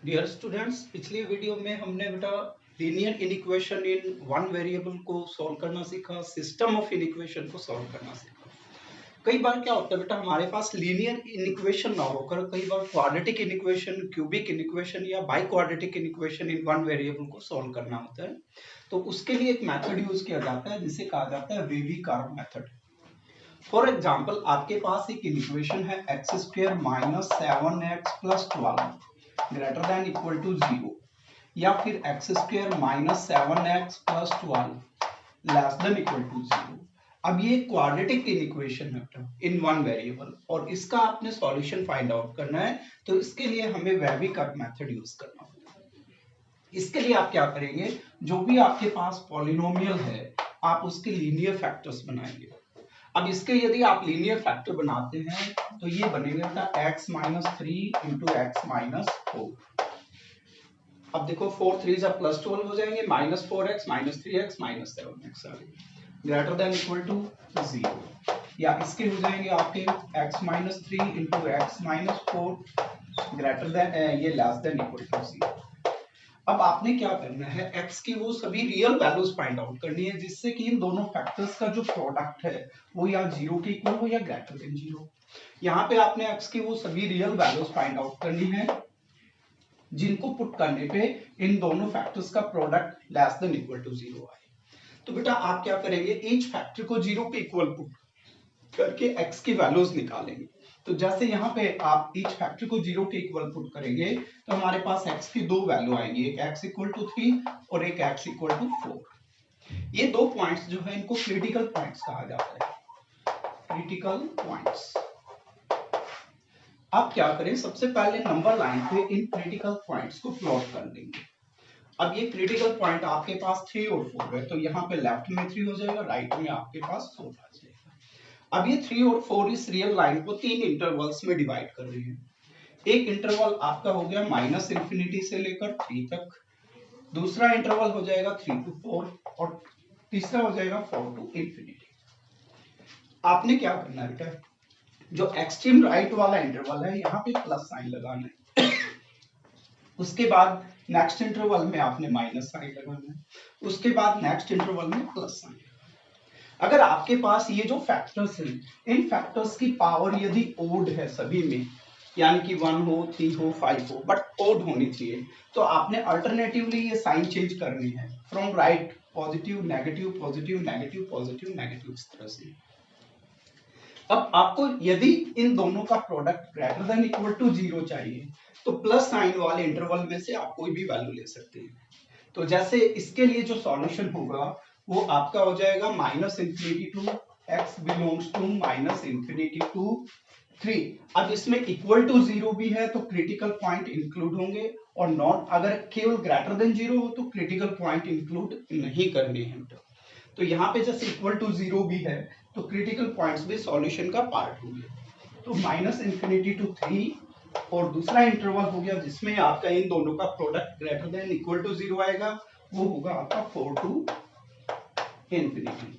Dear students, पिछली video में हमने बेटा linear inequation in one variable को सॉल्व करना सीखा, सिस्टम ऑफ इनइक्वेशन को सॉल्व करना सीखा। कई बार क्या होता है बेटा, हमारे पास लीनियर इनइक्वेशन ना होकर कई बार क्वाड्रेटिक इनइक्वेशन, क्यूबिक इनइक्वेशन या by quadratic inequation in one variable को सॉल्व करना होता है। तो उसके लिए एक मेथड यूज किया जाता है जिसे कहा जाता है वेवी-कार्व मेथड। फॉर एग्जाम्पल, आपके पास एक इक्वेशन है x square minus 7x plus 12 greater than equal to 0, या फिर x square minus 7x plus 12 less than equal to 0। अब ये क्वाड्रेटिक इक्वेशन है इन वन वेरिएबल और इसका आपने सॉल्यूशन फाइंड आउट करना है। तो इसके लिए हमें वेवी-कर्व मेथड यूज करना होगा। इसके लिए आप क्या करेंगे, जो भी आपके पास पॉलिनोमियल है आप उसके लीनियर फैक्टर्स बनाएंगे। अब इसके यदि आप लीनियर फैक्टर बनाते हैं तो ये बनेगा बेटा x minus 3 into x minus 4। अब देखो 4 3 जा प्लस 12 हो जाएंगे, minus 4x minus 3x minus 7x आ गए ग्रेटर देन इक्वल टू 0, या इसके हो जाएंगे आपके x minus 3 into x minus 4 greater than ये लेस देन इक्वल टू 0। अब आपने क्या करना है, x की वो सभी रियल वैल्यूज फाइंड आउट करनी है जिससे कि इन दोनों फैक्टर्स का जो प्रोडक्ट है वो या 0 के इक्वल हो या ग्रेटर देन 0। यहाँ पे आपने x की वो सभी रियल वैल्यूज फाइंड आउट करनी है जिनको पुट करने पे इन दोनों फैक्टर्स का product less than equal to 0 आए। तो बेटा आप क्या करेंगे, ईच फैक्टर को 0 के इक्वल पुट करके x की वैल्यूज निकालेंगे। तो जैसे यहाँ पे आप ईच फैक्टर को 0 के इक्वल पुट करेंगे तो हमारे पास x की दो वैल्यू आएंगी, एक x इक्वल टू 3 और एक x इक्वल टू 4। ये दो पॉइंट्स जो है इनको क्रिटिकल पॉइंट्स कहा जाता है, क्रिटिकल पॉइंट्स। आप क्या करें, सबसे पहले नंबर लाइन पे इन क्रिटिकल पॉइंट्स को प्लॉट कर लेंगे। अब ये क्रिटिकल पॉइंट आपके पास 3 और 4 है, तो यहाँ पे लेफ्ट में 3 हो जाएगा, राइट में आपके पास 4 आ जाएगा। अब ये 3 और 4 इस रियल लाइन को तीन इंटरवल्स में डिवाइड कर रही है। एक इंटरवल आपका हो गया माइनस इंफिनिटी से लेकर 3 तक, दूसरा इंटरवल हो जाएगा 3 to 4 और तीसरा हो जाएगा 4 to इंफिनिटी। आपने क्या करना है बेटा, जो एक्सट्रीम राइट वाला इंटरवल है यहाँ पे प्लस साइन लगाना है, उसके बाद नेक्स्ट इंटरवल में आपने माइनस साइन लगाना है, उसके बाद नेक्स्ट इंटरवल में प्लस साइन। अगर आपके पास ये जो फैक्टर्स हैं, इन फैक्टर्स की पावर यदि ओड है सभी में, यानी कि 1 हो 3 हो 5 हो बट ओड होनी चाहिए, तो आपने अल्टरनेटिवली ये साइन चेंज करनी है from right, positive negative positive negative positive negative, इस तरह से। अब आपको यदि इन दोनों का product greater than equal to 0 चाहिए तो प्लस साइन वाले इंटरवल में से आप कोई भी वैल्यू ले सकते हैं। तो जैसे इसके लिए जो सॉल्यूशन होगा वो आपका हो जाएगा minus infinity to x belongs to minus infinity to 3। अब इसमें इक्वल टू 0 भी है तो क्रिटिकल पॉइंट इंक्लूड होंगे, और नॉट अगर केवल ग्रेटर देन 0 हो तो क्रिटिकल पॉइंट इंक्लूड नहीं करने हैं। तो यहाँ पे जैसे इक्वल टू 0 भी है तो क्रिटिकल पॉइंट्स भी सॉल्यूशन का पार्ट होंगे। तो माइनस इंफिनिटी टू 3 और दूसरा इंटरवल हो गया जिसमें आपका इन दोनों का product greater than equal to 0 आएगा, वो होगा आपका 4 टू इंफिनिटी।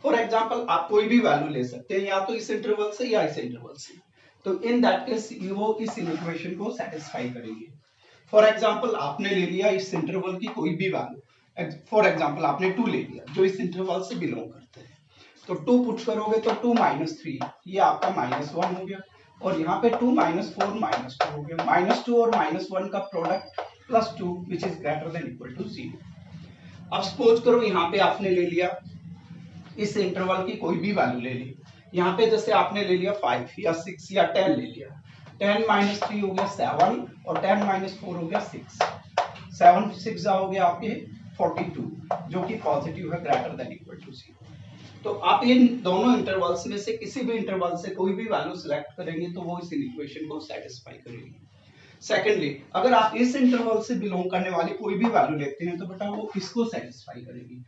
फॉर एग्जांपल आप कोई भी वैल्यू ले सकते हैं, या तो इस इंटरवल से या इस इंटरवल से। तो इन दैट केस वो इस इक्वेशन को सेटिस्फाई करेंगे। फॉर एग्जांपल आपने ले लिया इस इंटरवल की कोई भी वैल्यू, फॉर एग्जांपल आपने 2 ले लिया जो इस इंटरवल से बिलोंग करते हैं, तो 2 पुट करोगे तो 2 माइनस 3 ये आपका माइनस 1 हो गया, और यहाँ पे 2 माइनस 4 माइनस 2 हो गया। माइनस 2 और माइनस 1 का product plus 2 which is greater than equal to 0। अब सपोज करो यहाँ पे आपने ले लिया इस इंटरवल की कोई भी वैल्यू ले ली, यहाँ पे जैसे आपने ले लिया 5 या 6 या 10 ले लिया, 10 माइनस 3 हो गया 7 और 10 माइनस 4 हो गया 6, 7 6 हो गया आपके 42 जो कि पॉजिटिव है ग्रेटर देन इक्वल टू 0। तो आप इन दोनों इंटरवल्स में से किसी भी इंटरवल से कोई भी वैल्यू सिलेक्ट करेंगे तो वो इस इक्वेशन को सेटिस्फाई करेगी। सेकेंडली, अगर आप इस इंटरवल से बिलोंग करने वाली कोई भी वैल्यू लेते हैं तो बेटा वो इसको सेटिस्फाई करेगी।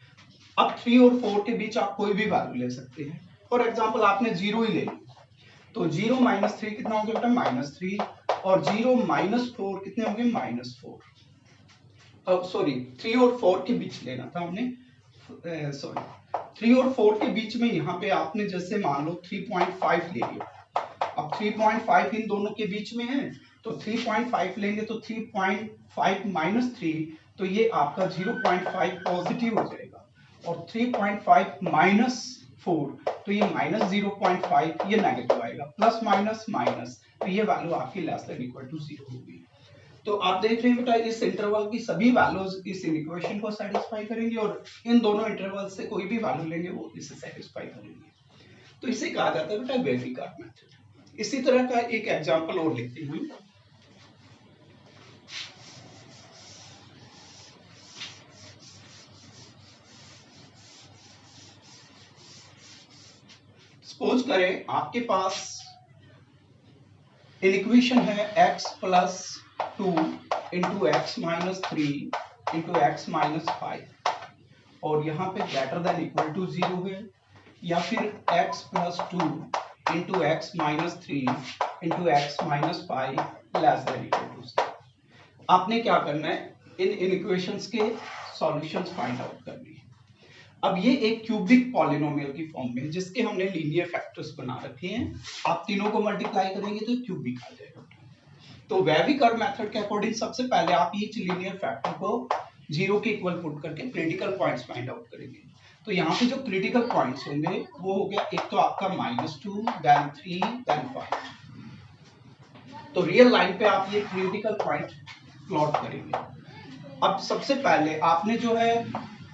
अब 3 और 4 के बीच आप कोई भी वैल्यू ले सकते हैं। फॉर एग्जांपल आपने 0 ही ले लिया, तो 0 माइनस 3 कितना हो गया बेटा माइनस 3, और 0 माइनस 4 कितने हो गए माइनस 4। सॉरी 3 और 4 के बीच लेना था हमने, सॉरी 3 और 4 के बीच में यहाँ पे आपने जैसे मान लो 3.5 ले लिया। अब 3.5 इन दोनों के बीच में है तो 3.5 लेंगे तो 3.5 माइनस 3, तो ये आपका 0.5 पॉजिटिव हो जाएगा, और 3.5 माइनस 4, तो ये माइनस 0.5, ये नेगेटिव आएगा, प्लस माइनस माइनस, तो ये वैल्यू आपकी लेस देन इक्वल टू 0 होगी। तो आप देख रहे हैं बेटा, इस इंटरवल की सभी वैल्यूज इस इक्वेशन को सेटिस्फाई करेंगे, और इन दोनों इंटरवल से कोई भी वैल्यू लेंगे वो इसे सेटिस्फाई करेंगे। तो इसे कहा जाता है बेटा वेविकार मेथड। इसी तरह का एक एग्जांपल और लिखते हैं। सपोज करें आपके पास इक्वेशन है x plus 2 into x minus 3 into x minus 5, और यहाँ पे ग्रेटर देन इक्वल टू 0 है, या फिर x plus 2 into x minus 3 into x minus 5 less than equal to 0। आपने क्या करना है, इन इक्वेशंस के सॉल्यूशंस फाइंड आउट करने हैं। अब ये एक क्यूबिक पॉलिनोमियल की फॉर्म में, जिसके हमने लीनियर फैक्टर्स बना रखे हैं, आप तीनों को मल्टीप्लाई करेंगे तो क्यूबिक आ जाएगा। तो वेविकर मेथड के अकॉर्डिंग सबसे पहले आप ईच लीनियर फैक्टर को 0 के इक्वल पुट करके क्रिटिकल पॉइंट्स फाइंड आउट करेंगे। तो यहाँ पे जो क्रिटिकल पॉइंट्स होंगे वो हो गया, एक तो आपका -2, देन 3, देन 5। तो रियल लाइन पे आप ये क्रिटिकल पॉइंट प्लॉट करेंगे। अब सबसे पहले आपने जो है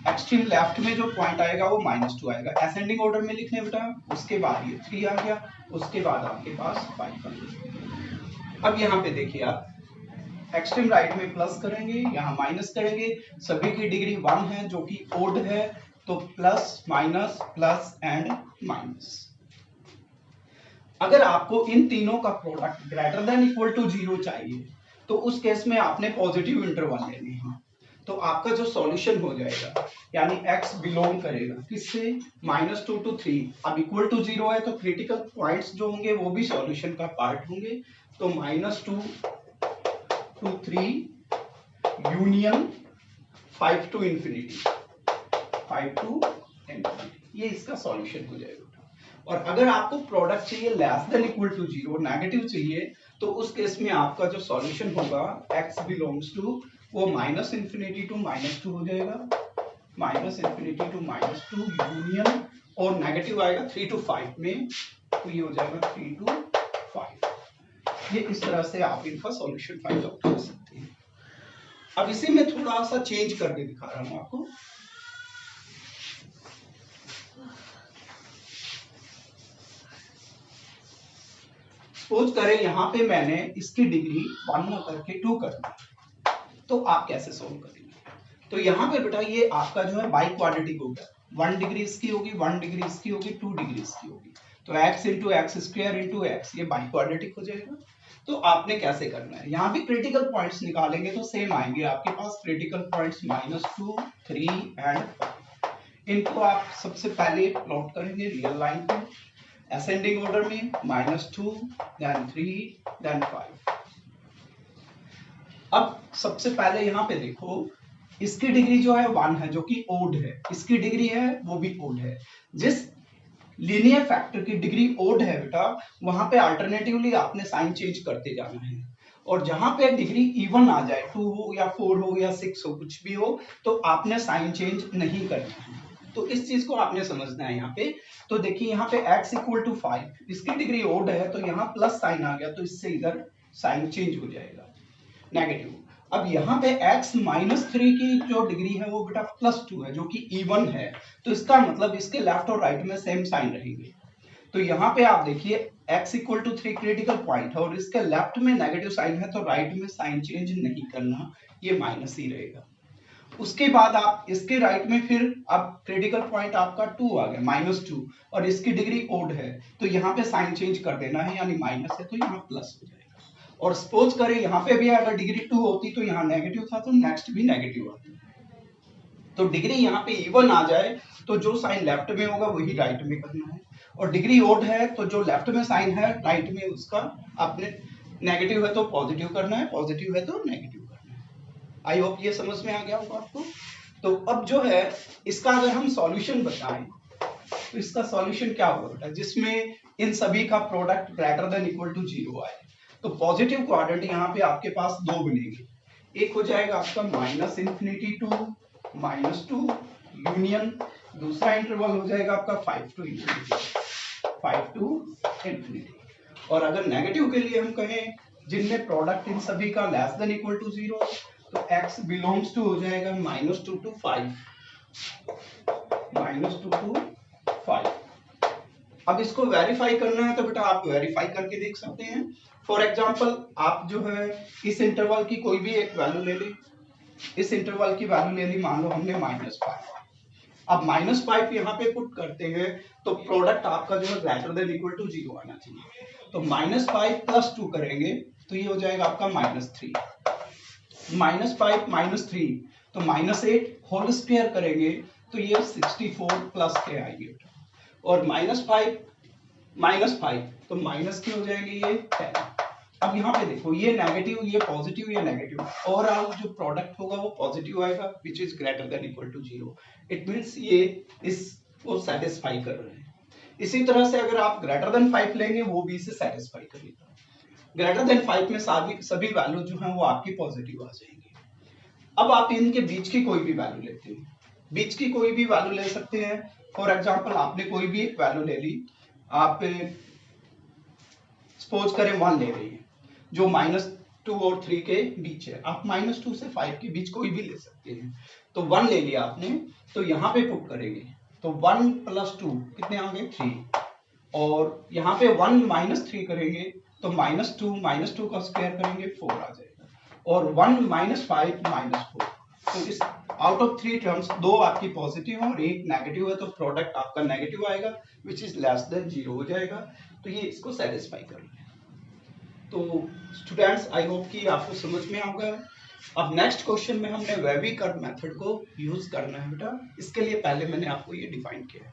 एक्सट्रीम लेफ्ट में जो पॉइंट आएगा वो -2 आएगा, असेंडिंग ऑर्डर में लिखने बेटा। उसके बाद ये 3 आ गया, उसके बाद आपके पास 5 आ गया। अब यहाँ पे देखिए, आप एक्सट्रीम राइट में प्लस करेंगे, यहाँ माइनस करेंगे, सभी की डिग्री 1 है जो कि ओड है, तो plus minus plus and minus. अगर आपको इन तीनों का product greater than equal to 0 चाहिए, तो उस केस में आपने पॉजिटिव इंटरवल लेने हैं। तो आपका जो सॉल्यूशन हो जाएगा, यानी x बिलोंग करेगा किससे, -2 to 3। अब इक्वल टू 0 है तो क्रिटिकल पॉइंट्स जो होंगे वो भी सॉल्यूशन का पार्ट होंगे। तो -2 to 3 union 5 to infinity, 5 to infinity, ये इसका सॉल्यूशन हो जाएगा। और अगर आपको प्रोडक्ट चाहिए less than equal to 0, negative चाहिए, तो उस केस में आपका जो सॉल्यूशन होगा x बिलोंग्स टू, वो -इंफिनिटी टू -2 हो जाएगा, -इंफिनिटी टू -2 यूनियन, और नेगेटिव आएगा 3 to 5 में, तो ये हो जाएगा 3 to 5। ये इस तरह से आप इनका सॉल्यूशन फाइंड आउट कर सकते हैं। अब इसे मैं थोड़ा सा चेंज करके दिखा रहा हूं आपको। सपोज करें यहाँ पे मैंने इसकी डिग्री 1 ना करके 2 कर दी, तो आप कैसे सोल्व करेंगे। तो यहाँ पे बेटा ये आपका जो है बाई क्वाड्रेटिक हो गया, 1 डिग्री इसकी होगी, 1 डिग्री इसकी होगी, 2 डिग्री इसकी होगी, तो x into x square into x, ये बाई क्वाड्रेटिक हो जाएगा। तो आपने कैसे करना है, यहाँ भी क्रिटिकल पॉइंट्स निकालेंगे तो सेम आएंगे आपके पास क्रिटिकल पॉइंट्स -2, 3 एंड 5। इनको आप सबसे पहले प्लॉट करेंगे रियल लाइन पे, असेंडिंग ऑर्डर में, -2, देन 3, देन 5। अब सबसे पहले यहाँ पे देखो, इसकी डिग्री जो है 1 है जो कि ओड है, इसकी डिग्री है वो भी ओड है। जिस लीनियर फैक्टर की डिग्री ओड है बेटा, वहां पे अल्टरनेटिवली आपने साइन चेंज करते जाना है, और जहां पे डिग्री इवन आ जाए, 2 हो या 4 हो या 6 हो, कुछ भी हो, तो आपने साइन चेंज नहीं करना है। तो इस चीज को आपने समझना है यहाँ पे। तो देखिए यहाँ पे x इक्वल टू 5, इसकी डिग्री ओड है, तो यहाँ प्लस साइन आ गया, तो इससे इधर साइन चेंज हो जाएगा, नेगेटिव। अब यहाँ पे x -3 की जो डिग्री है वो बेटा +2 है जो कि इवन है, तो इसका मतलब इसके लेफ्ट और राइट में सेम साइन रहेंगे। तो यहाँ पे आप देखिए x equal to 3 critical point है, और इसके लेफ्ट में नेगेटिव साइन है, तो राइट में साइन चेंज नहीं करना, ये माइनस ही रहेगा। उसके बाद आप इसके राइट में फिर अब क्रिटिकल पॉइंट आपका 2 आ गया, -2, और इसकी डिग्री ओड है, तो यहाँ पे साइन चेंज कर देना है, यानी माइनस है तो यहाँ प्लस हो जाएगा। और सपोज करें यहाँ पे भी अगर डिग्री 2 होती तो यहाँ नेगेटिव था, तो नेक्स्ट भी नेगेटिव आता। तो डिग्री यहाँ पे इवन आ जाए तो जो साइन लेफ्ट में होगा वही राइट में करना है, और डिग्री ओड है तो जो लेफ्ट में साइन है राइट में उसका आपने नेगेटिव है तो पॉजिटिव करना है, पॉजिटिव है तो नेगेटिव करना है। आई होप ये समझ में आ गया होगा आपको। तो अब जो है इसका अगर हम सॉल्यूशन बताएं, तो इसका सॉल्यूशन क्या होगा बेटा, जिसमें इन सभी का product greater than equal to 0 आए। तो पॉजिटिव क्वाड्रेंट यहाँ पे आपके पास दो बनेंगे, एक हो जाएगा आपका -∞ टू -2 यूनियन, दूसरा इंटरवल हो जाएगा आपका 5 टू ∞। और अगर नेगेटिव के लिए हम कहें जिनमें प्रोडक्ट इन सभी का लेस देन इक्वल टू 0, तो x बिलोंग्स टू हो जाएगा -2 टू 5, -2 टू 5। अब इसको वेरीफाई करना है तो बेटा आप वेरीफाई करके देख सकते हैं। फॉर एग्जांपल आप जो है इस इंटरवल की कोई भी एक वैल्यू ले ली, इस इंटरवल की वैल्यू ले ली, मान लो हमने -5। अब -5 यहाँ पे पुट करते हैं तो प्रोडक्ट आपका जो है ग्रेटर देन इक्वल टू 0 आना चाहिए। तो -5 + 2 करेंगे तो ये हो जाएगा आपका -3, -5 -3 तो -8 होल स्क्वायर करेंगे तो ये 64 प्लस के आएंगे। और -5 तो माइनस के हो जाएंगे ये 10। अब यहाँ पे देखो ये नेगेटिव, ये पॉजिटिव, ये नेगेटिव, ओवरऑल जो प्रोडक्ट होगा वो पॉजिटिव आएगा which is greater than equal to 0। It means ये इसको सेटिस्फाई कर रहे हैं। इसी तरह से अगर आप ग्रेटर देन 5 लेंगे वो भी इसे सेटिस्फाई करेगा। ग्रेटर देन 5 में सभी वैल्यू जो है वो आपकी पॉजिटिव आ जाएंगी। अब आप इनके बीच की कोई भी वैल्यू लेते हैं, बीच की कोई भी वैल्यू ले सकते हैं। फॉर एग्जांपल आपने कोई भी एक वैल्यू ले ली, आप सपोज करें 1 ले रही है जो -2 और 3 के बीच है। आप -2 से 5 के बीच कोई भी ले सकते हैं। तो 1 ले लिया आपने, तो यहाँ पे पुट करेंगे तो 1 + 2 कितने आ गए 3, और यहाँ पे 1 - 3 करेंगे तो -2 का स्क्वायर करेंगे 4 आ जाएगा, और 1 - 5 -4। तो इस आउट ऑफ 3 टर्म्स 2 आपकी पॉजिटिव है और 1 नेगेटिव है, तो प्रोडक्ट आपका नेगेटिव आएगा विच इज लेस देन 0 हो जाएगा। तो ये इसको सेटिस्फाई कर रहे हैं। तो स्टूडेंट्स आई होप कि आपको समझ में आ गया। अब नेक्स्ट क्वेश्चन में हमने वेबी कर्व मेथड को यूज करना है बेटा, इसके लिए पहले मैंने आपको ये डिफाइन किया है।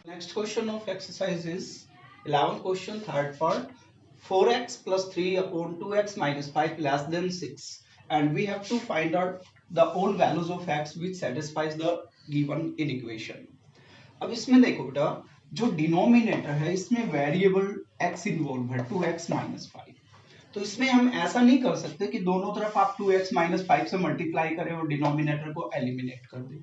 Next question of exercise is 11th question, third part, 4x + 3 / 2x - 5 less than 6 and we have to find out the all values of x which satisfies the given inequation। अब इसमें देखो बेटा जो डिनोमिनेटर है इसमें variable x involve है 2x - 5। तो इसमें हम ऐसा नहीं कर सकते कि दोनों तरफ आप 2x - 5 से मल्टीप्लाई करें और डिनोमिनेटर को एलिमिनेट कर दें।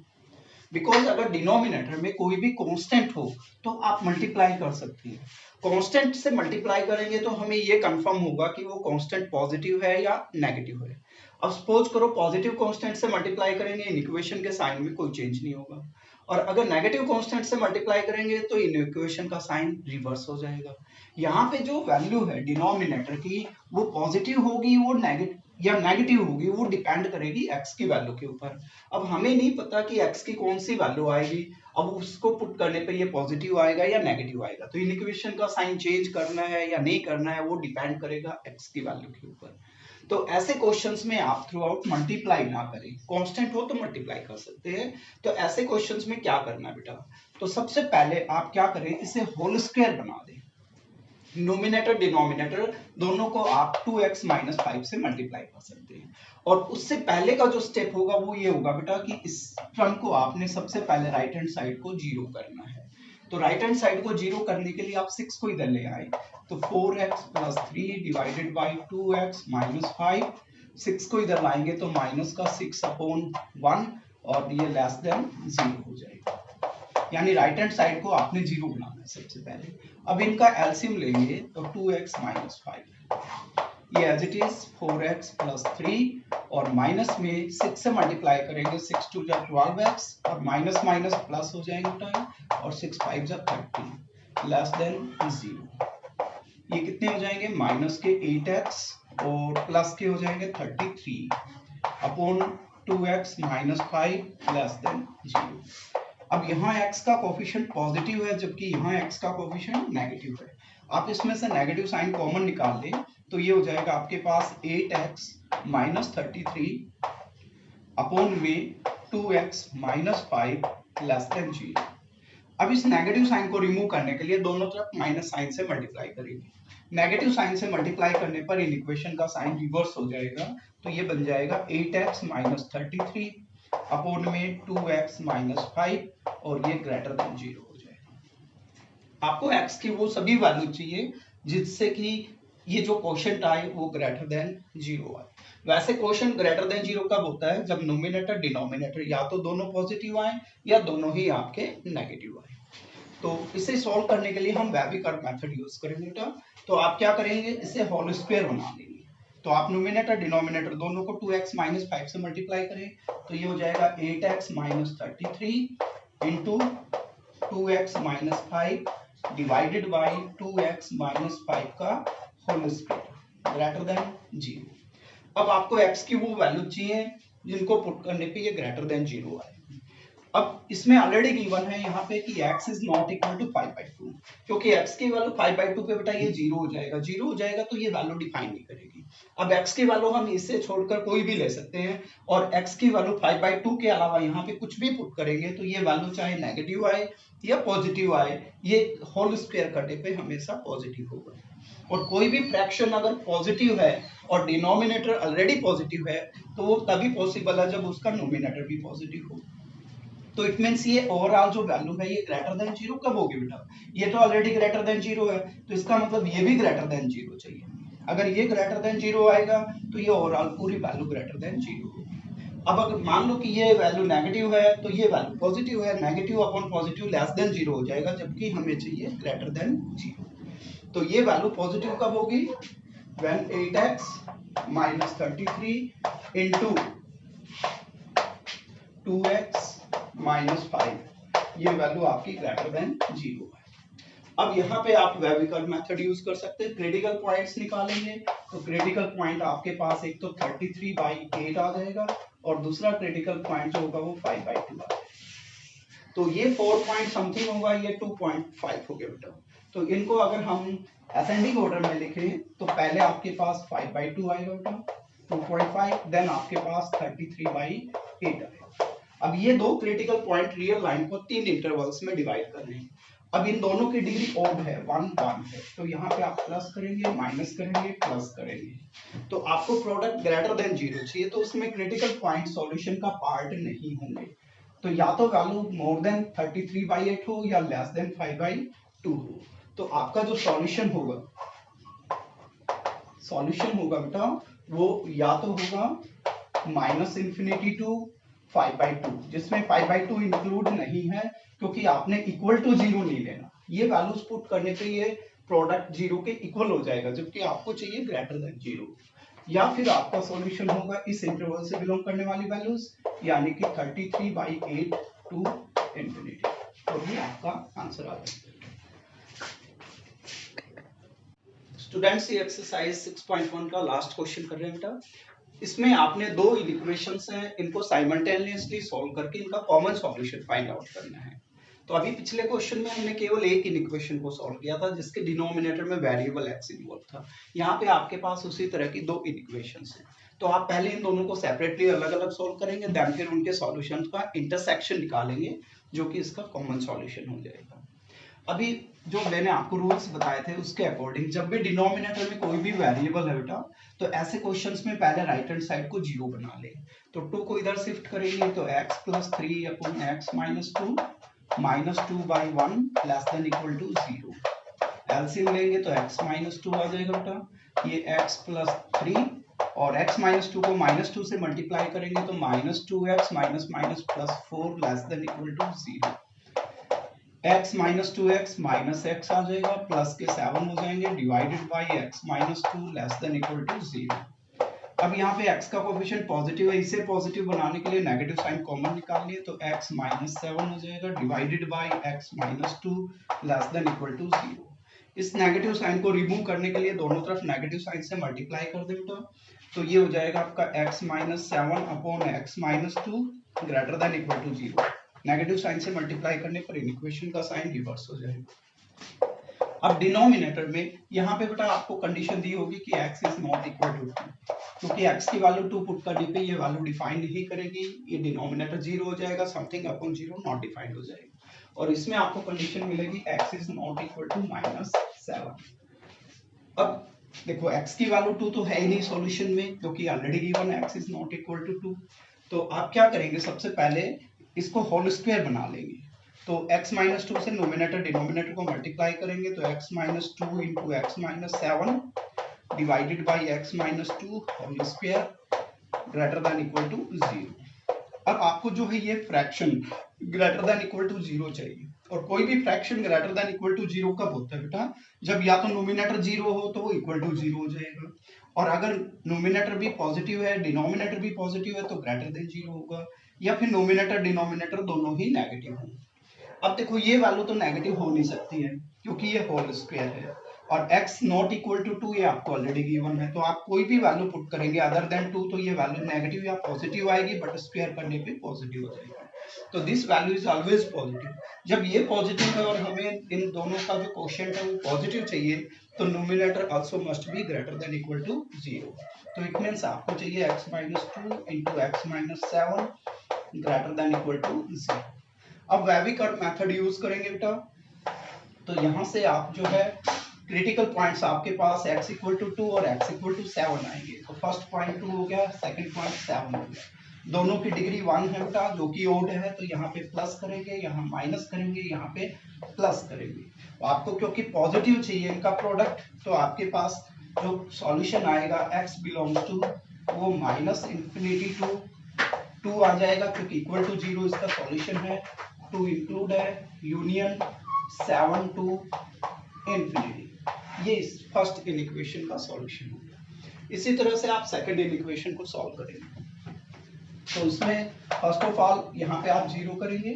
बिकॉज अगर डिनोमिनेटर में कोई भी कांस्टेंट हो तो आप मल्टीप्लाई कर सकते हैं। कांस्टेंट से मल्टीप्लाई करेंगे तो हमें ये कंफर्म होगा कि वो कांस्टेंट पॉजिटिव है या नेगेटिव है। अब सपोज करो पॉजिटिव कांस्टेंट से मल्टीप्लाई करेंगे, इन इक्वेशन के साइन में कोई चेंज नहीं होगा, और अगर नेगेटिव कांस्टेंट से मल्टीप्लाई करेंगे तो इन इक्वेशन का साइन रिवर्स हो जाएगा। यहाँ पे जो वैल्यू है डिनोमिनेटर की वो पॉजिटिव होगी वो नेगेटिव होगी, वो डिपेंड करेगी x की वैल्यू के ऊपर। अब हमें नहीं पता कि x की कौन सी वैल्यू आएगी, अब उसको पुट करने पे ये पॉजिटिव आएगा या नेगेटिव आएगा। तो इन इक्वेशन का साइन चेंज करना है या नहीं करना है वो डिपेंड करेगा x की वैल्यू के ऊपर। तो ऐसे क्वेश्चंस में आप थ्रू आउट मल्टीप्लाई ना करें, कांस्टेंट हो तो मल्टीप्लाई कर सकते हैं। तो ऐसे क्वेश्चंस में क्या करना है बेटा, तो सबसे पहले आप क्या करें, इसे होल स्क्वायर बना दें। नोमिनेटर डिनोमिनेटर दोनों को आप 2x - 5 से मल्टीप्लाई कर सकते हैं। और उससे पहले का जो स्टेप होगा वो ये होगा बेटा कि इस टर्म को आपने सबसे पहले राइट हैंड साइड को 0 करना है। तो राइट हैंड साइड को 0 करने के लिए आप 6 को इधर ले आए, तो 4x + 3 डिवाइडेड बाई 2x - 5, 6 को इधर लाएंगे तो माइनस का 6/1 और ये लेस देन 0 हो जाएगा। यानी राइट हैंड साइड को आपने 0 बनाना है सबसे पहले। अब इनका एलसीएम लेंगे तो 2x - 5, ये एज इट इज 4x + 3 और माइनस में 6 से मल्टीप्लाई करेंगे, 6 2 जा 12x और माइनस माइनस प्लस हो जाएंगे टाइम, और 6 5 जा 30 लेस देन 0। ये कितने हो जाएंगे, माइनस के 8x और प्लस के हो जाएंगे 33 2x - 5 लेस देन 0। अब यहाँ x का कोफिशिएंट पॉजिटिव है जबकि यहाँ x का कोफिशिएंट नेगेटिव है। आप इसमें से नेगेटिव साइन कॉमन निकाल लें तो ये हो जाएगा आपके पास 8x - 33 में 2x - 5 लेस देन 0। अब इस नेगेटिव साइन को रिमूव करने के लिए दोनों तरफ माइनस साइन से मल्टीप्लाई करेंगे। नेगेटिव साइन से मल्टीप्लाई करने पर इन इक्वेशन का साइन रिवर्स हो जाएगा, तो ये बन जाएगा 8x - 33 में 2x - 5 और ये ग्रेटर देन 0 हो जाएगा। आपको x की वो सभी वैल्यू चाहिए जिससे कि ये जो क्वोशिएंट आए वो ग्रेटर देन 0 आए। वैसे क्वोशिएंट ग्रेटर देन 0 कब होता है? जब नोमिनेटर डिनोमिनेटर या तो दोनों पॉजिटिव आए या दोनों ही आपके नेगेटिव आए। तो इसे सॉल्व करने के लिए हम वेबिकर मेथड यूज करेंगे बेटा। तो आप क्या करेंगे, इसे होल स्क्वायर बना लेंगे। तो आप नोमिनेटर डिनोमिनेटर दोनों को 2x माइनस 5 से मल्टीप्लाई करें तो ये हो जाएगा 8x minus 33 into 2x minus 5 divided by 2x minus 5 का होल स्क्वायर ग्रेटर देन 0। अब आपको x की वो वैल्यू चाहिए जिनको पुट करने पे ये ग्रेटर देन 0 आए। अब इसमें ऑलरेडी गिवन है यहाँ पे कि x is not equal to 5/2, क्योंकि x की वैल्यू 5/2 पे बेटा ये 0 हो जाएगा। 0 हो जाएगा तो ये वैल्यू डिफाइन नहीं करेगी। अब x की वैल्यू हम इससे छोड़कर कोई भी ले सकते हैं, और x की वैल्यू 5/2 के अलावा यहाँ पे कुछ भी पुट करेंगे तो ये वैल्यू चाहे नेगेटिव आए या पॉजिटिव आए, ये होल स्क्वायर करने पे हमेशा पॉजिटिव होगा। और कोई भी फ्रैक्शन अगर पॉजिटिव है और डिनोमिनेटर ऑलरेडी पॉजिटिव है तो वो तभी पॉसिबल है जब उसका नोमिनेटर भी पॉजिटिव हो। तो इट मींस ये ओवरऑल जो वैल्यू है ये ग्रेटर देन 0 कब होगी बेटा? ये तो ऑलरेडी ग्रेटर देन 0 है, तो इसका मतलब ये भी ग्रेटर देन 0 चाहिए। अगर ये ग्रेटर देन 0 आएगा तो ये ओवरऑल पूरी वैल्यू ग्रेटर देन 0 होगी। अब अगर मान लो कि ये वैल्यू नेगेटिव है तो ये वैल्यू पॉजिटिव है, negative upon positive less than 0 हो जाएगा, जबकि हमें चाहिए ग्रेटर देन 0। तो ये वैल्यू पॉजिटिव कब होगी? when 8x minus 33 into 2x minus 5, ये वैल्यू आपकी ग्रेटर देन 0 है। अब यहाँ पे आप वेबिकर मेथड यूज कर सकते हैं, क्रिटिकल पॉइंट्स निकालेंगे। तो क्रिटिकल पॉइंट आपके पास एक तो 33/8 आ जाएगा और दूसरा क्रिटिकल पॉइंट जो होगा वो 5/2 आ जाएगा। तो ये 4 पॉइंट समथिंग होगा, ये 2.5 हो गया बेटा। तो इनको अगर हम असेंडिंग ऑर्डर में लिखें तो पहले आपके पास 5/2 आएगा बेटा, 2.5, देन आपके पास 33/8 आएगा। अब ये दो क्रिटिकल पॉइंट रियल लाइन को 3 इंटरवल्स में डिवाइड कर रहे हैं। अब इन दोनों की डिग्री ऑड है, 1 1 है, तो यहाँ पे आप प्लस करेंगे, माइनस करेंगे, प्लस करेंगे। तो आपको प्रोडक्ट ग्रेटर देन 0 चाहिए, तो उसमें क्रिटिकल पॉइंट सॉल्यूशन का पार्ट नहीं होंगे। तो या तो वैल्यू मोर देन 33/8 हो या लेस देन 5/2 हो। तो आपका जो सॉल्यूशन होगा बेटा वो या तो होगा -∞ टू 5/2, जिसमें 5/2 इंक्लूड नहीं है क्योंकि आपने इक्वल टू 0 नहीं लेना। ये वैल्यूज पुट करने पे ये प्रोडक्ट 0 के इक्वल हो जाएगा, जबकि आपको चाहिए ग्रेटर देन 0। या फिर आपका सॉल्यूशन होगा इस इंटरवल से बिलोंग करने वाली वैल्यूज, यानी कि 33/8 टू ∞, तो ये आपका आंसर आ जाएगा। स्टूडेंट्स, ये एक्सरसाइज 6.1 का लास्ट क्वेश्चन कर रहे हैं बेटा। इसमें आपने दो इक्वेशंस हैं, इनको साइमल्टेनियसली सॉल्व करके इनका कॉमन सॉल्यूशन फाइंड आउट करना है। तो अभी पिछले क्वेश्चन में हमने केवल एक इक्वेशन को सॉल्व किया था जिसके डिनोमिनेटर में वेरिएबल x इन्वॉल्व था। यहाँ पे आपके पास उसी तरह की दो इक्वेशंस हैं। तो आप पहले इन दोनों को सेपरेटली अलग अलग सॉल्व करेंगे, देन फिर उनके सॉल्यूशन का इंटरसेक्शन निकालेंगे जो कि इसका कॉमन सॉल्यूशन हो जाएगा। अभी जो मैंने आपको रूल्स बताए थे उसके अकॉर्डिंग जब भी डिनोमिनेटर में कोई भी वेरिएबल है बेटा, तो ऐसे क्वेश्चंस में पहले राइट हैंड साइड को 0 बना ले। तो 2 को इधर शिफ्ट करेंगे तो x + 3 upon x - 2 -2/1 less than equal to 0। LCM लेंगे तो x - 2 आ जाएगा बेटा, ये x + 3 और x - 2 को -2 से मल्टीप्लाई करेंगे तो -2x - +4 less than equal to 0। x - 2x -x आ जाएगा, प्लस के 7 हो जाएंगे, divided by x - 2 less than equal to 0। अब यहाँ पे x का कोएफिशिएंट पॉजिटिव है, इसे पॉजिटिव बनाने के लिए नेगेटिव साइन कॉमन निकाल लिए तो x - 7 हो जाएगा, divided by x - 2 less than equal to 0। इस नेगेटिव साइन को रिमूव करने के लिए दोनों तरफ नेगेटिव साइन से मल्टीप्लाई कर दे बेटा, तो ये हो जाएगा आपका x - 7 upon x - 2 greater than equal to 0। Negative sign से मल्टीप्लाई करने पर इक्वेशन का साइन रिवर्स हो जाएगा। अब डिनोमिनेटर में यहाँ पे बेटा आपको कंडीशन दी होगी कि x is not equal to 2, क्योंकि x की वैल्यू 2 पुट करने पे ये वैल्यू डिफाइन नहीं करेगी, ये डिनोमिनेटर 0 हो जाएगा, समथिंग अपॉन 0 नॉट डिफाइंड हो जाएगा। और इसमें आपको कंडीशन मिलेगी x is not equal to -7। अब देखो x की वैल्यू 2 तो है ही नहीं सॉल्यूशन में, क्योंकि already given x is not equal to 2। तो आप क्या करेंगे, सबसे पहले इसको होल स्क्वायर बना लेंगे। तो x - 2 से नोमिनेटर डिनोमिनेटर को मल्टीप्लाई करेंगे तो x - 2 into x - 7 divided by x minus 2 whole square greater than equal to 0। अब आपको जो है ये fraction greater than equal to 0 चाहिए, और कोई भी fraction greater than equal to 0 कब होता है बेटा, जब या तो नोमिनेटर 0 हो तो वो इक्वल टू 0 हो जाएगा, और अगर नोमिनेटर भी पॉजिटिव है डिनोमिनेटर भी पॉजिटिव है तो ग्रेटर देन 0 होगा, या फिर नोमिनेटर डिनोमिनेटर दोनों ही नेगेटिव होंगे। अब देखो ये वैल्यू तो नेगेटिव हो नहीं सकती है क्योंकि ये होल स्क्वायर है, और x नॉट इक्वल टू 2 ये आपको ऑलरेडी गिवन है, तो आप कोई भी वैल्यू पुट करेंगे अदर देन 2 तो ये वैल्यू नेगेटिव या पॉजिटिव आएगी, बट स्क्वायर करने पे पॉजिटिव हो जाएगी। तो this value is always positive. जब ये पॉजिटिव है और हमें इन दोनों का जो क्वोशिएंट है वो पॉजिटिव चाहिए, तो nominator also must be greater than equal to 0। तो इट मींस आपको चाहिए x minus 2 into x minus 7 greater than equal to 0। अब वेविकर्व मेथड यूज करेंगे बेटा, तो यहां से आप जो है क्रिटिकल पॉइंट्स आपके पास x इक्वल टू 2 और x इक्वल टू 7 आएंगे। तो फर्स्ट पॉइंट 2 हो गया, सेकंड पॉइंट 7 हो गया, दोनों की डिग्री 1 है बेटा, जो कि ओड है, तो यहाँ पे प्लस करेंगे, यहाँ माइनस करेंगे, यहाँ पे प्लस करेंगे। तो आपको क्योंकि पॉजिटिव चाहिए इनका प्रोडक्ट, तो आपके पास जो सॉल्यूशन आएगा x बिलोंग्स टू वो माइनस इंफिनिटी टू 2 आ जाएगा, क्योंकि इक्वल टू 0 इसका सॉल्यूशन है, 2 इंक्लूड है, यूनियन 7 टू इंफिनिटी। ये इस फर्स्ट इक्वेशन का सॉल्यूशन हो गया। इसी तरह से आप सेकंड इक्वेशन को सॉल्व करेंगे, तो इसमें फर्स्ट ऑफ ऑल यहाँ पे आप 0 करेंगे,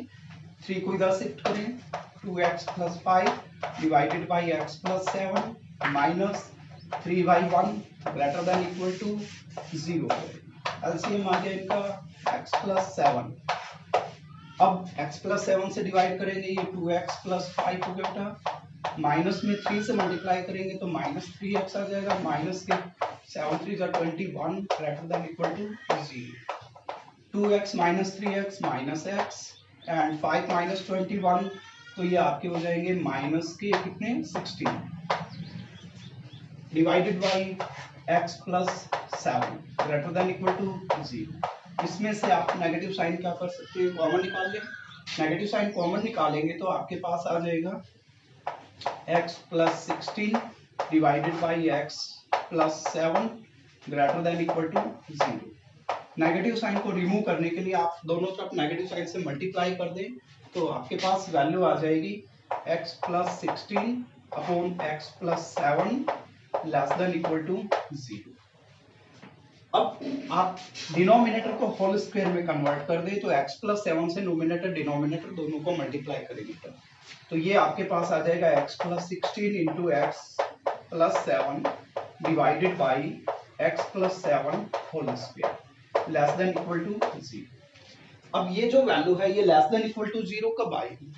3 को इधर शिफ्ट करें, 2x plus 5 divided by x plus 7 minus 3y1 greater than equal to 0। LCM आ गया इनका x प्लस 7। अब x प्लस 7 से डिवाइड करेंगे, ये 2x प्लस 5 हो गया बेटा, माइनस में 3 से मल्टीप्लाई करेंगे तो माइनस 3x आ जाएगा, माइनस के 7 3 21 greater than equal to 0। 2x minus 3x minus x and 5 minus 21, तो ये आपके हो जाएंगे माइनस के कितने 16 divided by x plus 7 greater than equal to 0। इसमें से आप नेगेटिव साइन क्या कर सकते हैं, कॉमन निकाल लें। नेगेटिव साइन कॉमन निकालेंगे तो आपके पास आ जाएगा x plus 16 divided by x plus 7 greater than equal to 0। Negative sign को रिमूव करने के लिए आप दोनों तरफ नेगेटिव साइन से मल्टीप्लाई कर दें, तो आपके पास वैल्यू आ जाएगी x plus 16 upon x plus 7 less than equal to 0। अब आप डिनोमिनेटर को होल स्क्वायर में कन्वर्ट कर दें, तो x प्लस 7 से नोमिनेटर डिनोमिनेटर दोनों को मल्टीप्लाई करेंगे, तो ये आपके पास आ जाएगा x plus 16 into x plus 7 divided by x plus 7 whole square less than equal to 0। अब ये जो वैल्यू है ये लेस देन इक्वल टू 0 कब आएगी,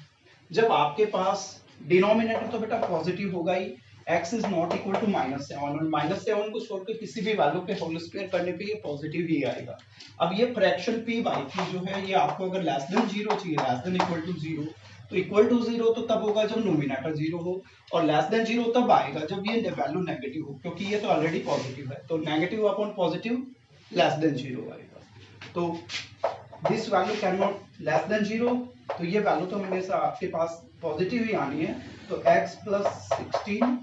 जब आपके पास डिनोमिनेटर तो बेटा पॉजिटिव होगा ही, x is not equal to -7 और -7 को छोड़ के किसी भी वैल्यू पे होल स्क्वायर करने पे ये पॉजिटिव ही आएगा। अब ये फ्रैक्शन p बाई q जो है ये आपको अगर लेस देन 0 चाहिए, लेस देन इक्वल टू 0, तो इक्वल टू 0 तो तब होगा जब नोमिनेटर 0 हो, और लेस देन 0 तब आएगा जब ये वैल्यू नेगेटिव हो, क्योंकि ये तो ऑलरेडी पॉजिटिव है, तो negative upon positive less than 0 आएगा। तो this value can not less than 0, तो ये वैल्यू तो हमेशा आपके पास पॉजिटिव ही आनी है, तो x plus 16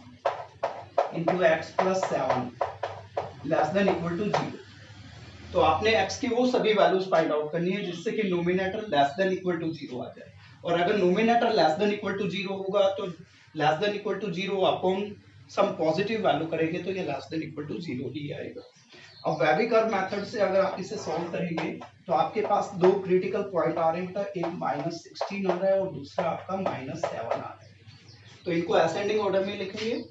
into x plus 7 less than equal to 0। तो आपने x की वो सभी वैल्यूज फाइंड आउट करनी है जिससे कि nominator less than equal to 0 आ जाए, और अगर nominator less than equal to 0 होगा तो less than equal to 0 upon some positive value करेंगे तो ये लेस देन इक्वल टू 0 ही आएगा। अब वेविकर्व मेथड से अगर आप इसे सॉल्व करेंगे तो आपके पास दो क्रिटिकल पॉइंट आ रहे हैं बेटा, एक -16 आ रहा है और दूसरा आपका -7 आ रहा है, तो इनको असेंडिंग ऑर्डर में लिखेंगे।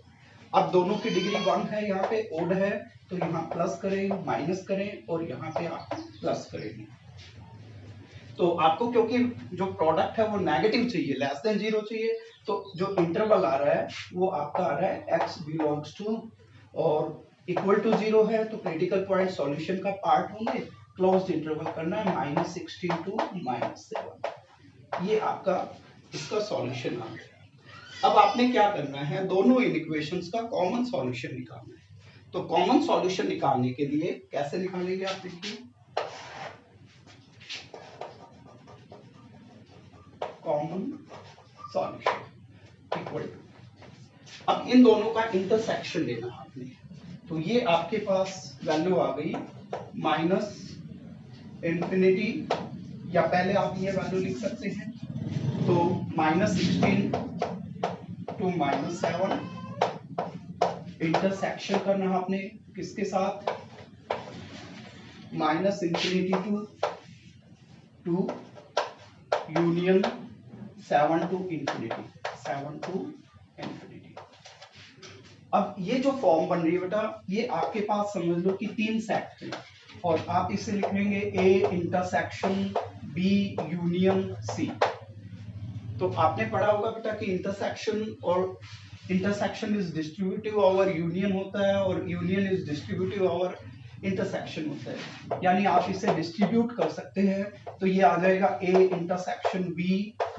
अब दोनों की डिग्री 1 है, यहाँ पे ओड है, तो यहाँ प्लस करें माइनस करें और यहाँ पे आप प्लस करेंगे। तो आपको क्योंकि जो प्रोडक्ट है वो नेगेटिव चाहिए, लेस देन 0 चाहिए, तो जो इंटरवल आ रहा है वो आपका आ रहा है x बिलोंग्स टू और इक्वल टू 0 है, तो क्रिटिकल पॉइंट सॉल्यूशन का पार्ट होंगे, क्लोज्ड इंटरवल करना है -16 टू -7। ये आपका इसका सॉल्यूशन आ गया। अब आपने क्या करना है, दोनों इक्वेशंस का कॉमन सॉल्यूशन निकालना है। तो कॉमन सॉल्यूशन निकालने के लिए कैसे निकालेंगे आप देखिए, कॉमन सॉल्यूशन इक्वल टू, अब इन दोनों का इंटरसेक्शन लेना आपने, तो ये आपके पास वैल्यू आ गई माइनस इंफिनिटी, या पहले आप ये वैल्यू लिख सकते हैं, तो -16 टू -7 इंटरसेक्शन करना है आपने किसके साथ, -infinity to union 7 to infinity, 7 to infinity. अब ये जो फॉर्म बन रही है बेटा, ये आपके पास समझ लो कि 3 सेट है, और आप इसे लिखेंगे A intersection B union C। तो आपने पढ़ा होगा बेटा कि intersection is distributive over union होता है, और union is distributive over intersection होता है, यानी आप इसे डिस्ट्रीब्यूट कर सकते हैं। तो ये आ जाएगा A इंटरसेक्शन B,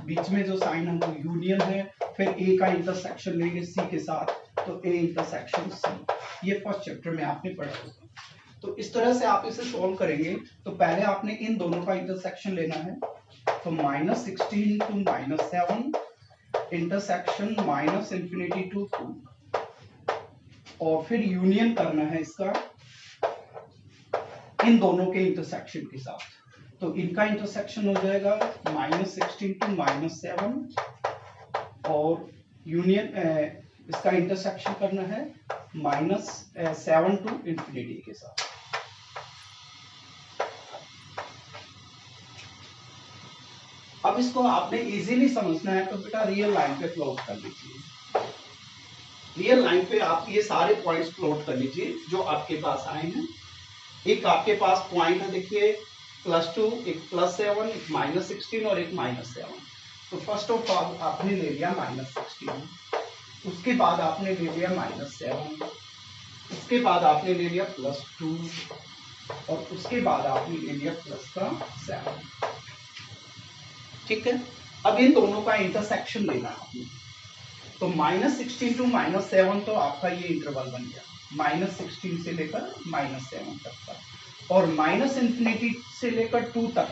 बीच में जो साइन है वो यूनियन है, फिर A का इंटरसेक्शन लेंगे C के साथ, तो A इंटरसेक्शन C। ये फर्स्ट चैप्टर में आपने पढ़ा होगा। तो इस तरह से आप इसे सॉल्व करेंगे। तो पहले आपने इन दोनों का इंटरसेक्शन लेना है, तो -16 टू -7 इंटरसेक्शन -इंफिनिटी टू 2, और फिर यूनियन करना है इसका इन दोनों के इंटरसेक्शन के साथ। तो इनका इंटरसेक्शन हो जाएगा -16 टू -7, और यूनियन इसका इंटरसेक्शन करना है -7 टू इंफिनिटी के साथ। अब इसको आपने इजीली समझना है, तो बेटा रियल लाइन पे प्लॉट कर लीजिए। रियल लाइन पे आप ये सारे पॉइंट्स प्लॉट कर लीजिए जो आपके पास आए हैं। एक आपके पास पॉइंट है, देखिए +2, एक +7, एक -16 और एक -7। तो फर्स्ट ऑफ ऑल आपने ले लिया -16, उसके बाद आपने ले लिया -7, उसके बाद आपने ले लिया +2, और उसके बाद आपने ले लिया +7। ठीक है, अब इन दोनों का इंटरसेक्शन लेना है आपने। तो -16 टू -7 तो आपका ये इंटरवल बन गया, -16 से लेकर -7 तक का, और -इंफिनिटी से लेकर 2 तक,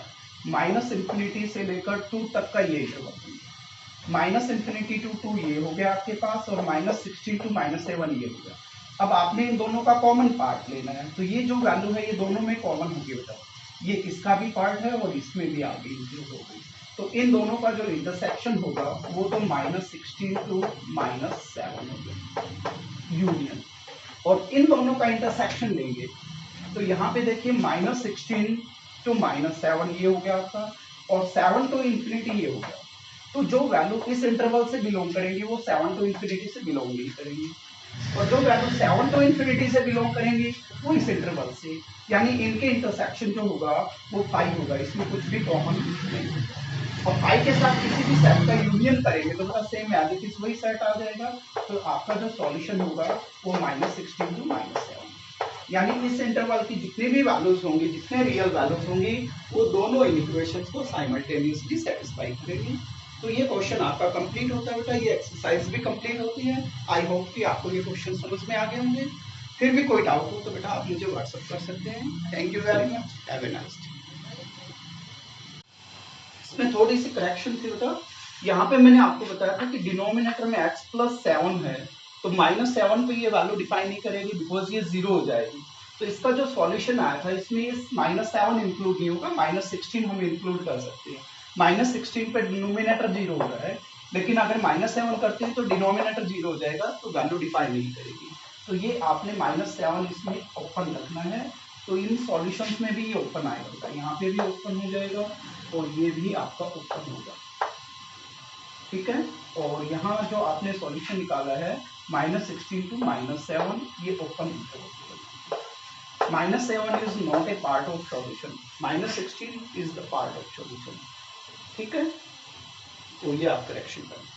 -इंफिनिटी से लेकर 2 तक का ये इंटरवल बन गया। -इंफिनिटी टू 2 ये हो गया आपके पास, और -16 टू -7 ये हो गया। अब आपने इन दोनों का कॉमन पार्ट लेना है, तो ये जो वैल्यू है ये दोनों में कॉमन होगी बेटा, ये इसका भी पार्ट है और इसमें भी आ गई, इंक्लूड हो गई। तो इन दोनों का जो इंटरसेक्शन होगा वो तो -16 टू -7 होगा यूनियन, और इन दोनों का इंटरसेक्शन लेंगे। तो यहाँ पे देखिए -16 टू -7 ये हो गया आपका, और 7 टू इंफिनिटी ये हो गया। तो जो वैल्यू इस इंटरवल से बिलोंग करेंगी वो 7 टू इंफिनिटी से बिलोंग नहीं करेंगी, और जो वैल्यू 7 टू इंफिनिटी से बिलोंग करेंगी वो इस इंटरवल से, यानी इनके इंटरसेक्शन जो होगा वो 5 होगा, इसमें कुछ भी कॉमन नहीं होगा। और 5 के साथ किसी भी सेट का यूनियन करेंगे तो बड़ा सेम एज इट इज वही सेट आ जाएगा। तो आपका जो सॉल्यूशन होगा वो -16 टू -7, यानी इस इंटरवल की जितने भी वैल्यूज होंगी, जितने रियल वैल्यूज होंगी, वो दोनों इन इक्वेशंस को साइमल्टेनियसली सेटिस्फाई करेंगी। तो ये क्वेश्चन आपका कंप्लीट होता है बेटा, ये एक्सरसाइज भी कंप्लीट होती है। आई होप कि आपको ये क्वेश्चन समझ में आ गए होंगे। फिर भी कोई डाउट हो तो बेटा आप मुझे व्हाट्सएप कर सकते हैं। Thank you very much, have a nice day. इसमें थोड़ी सी करेक्शन थी बेटा, यहाँ पे मैंने आपको बताया था कि डिनोमिनेटर में x+7 है, तो -7 पे ये वैल्यू डिफाइन नहीं करेगी, बिकॉज ये 0 हो जाएगी। तो इसका जो सॉल्यूशन आया था इसमें इस -7 इंक्लूड नहीं होगा, -16 हम इंक्लूड कर सकते हैं। -16 पे डिनोमिनेटर 0 हो रहा है, लेकिन अगर -7 करते हैं तो डिनोमिनेटर 0 हो जाएगा, तो वैल्यू डिफाइन नहीं करेगी। तो ये आपने -7 इसमें ओपन रखना है। तो इन सॉल्यूशंस में भी ये ओपन आएगा, यहाँ पे भी ओपन हो जाएगा और ये भी आपका ओपन होगा, ठीक है। और यहाँ जो आपने सॉल्यूशन निकाला है -16 टू -7, ये open interval, -7 is not a part of solution, -16 is the part of solution, ठीक है। तो ये आप करेक्शन करें।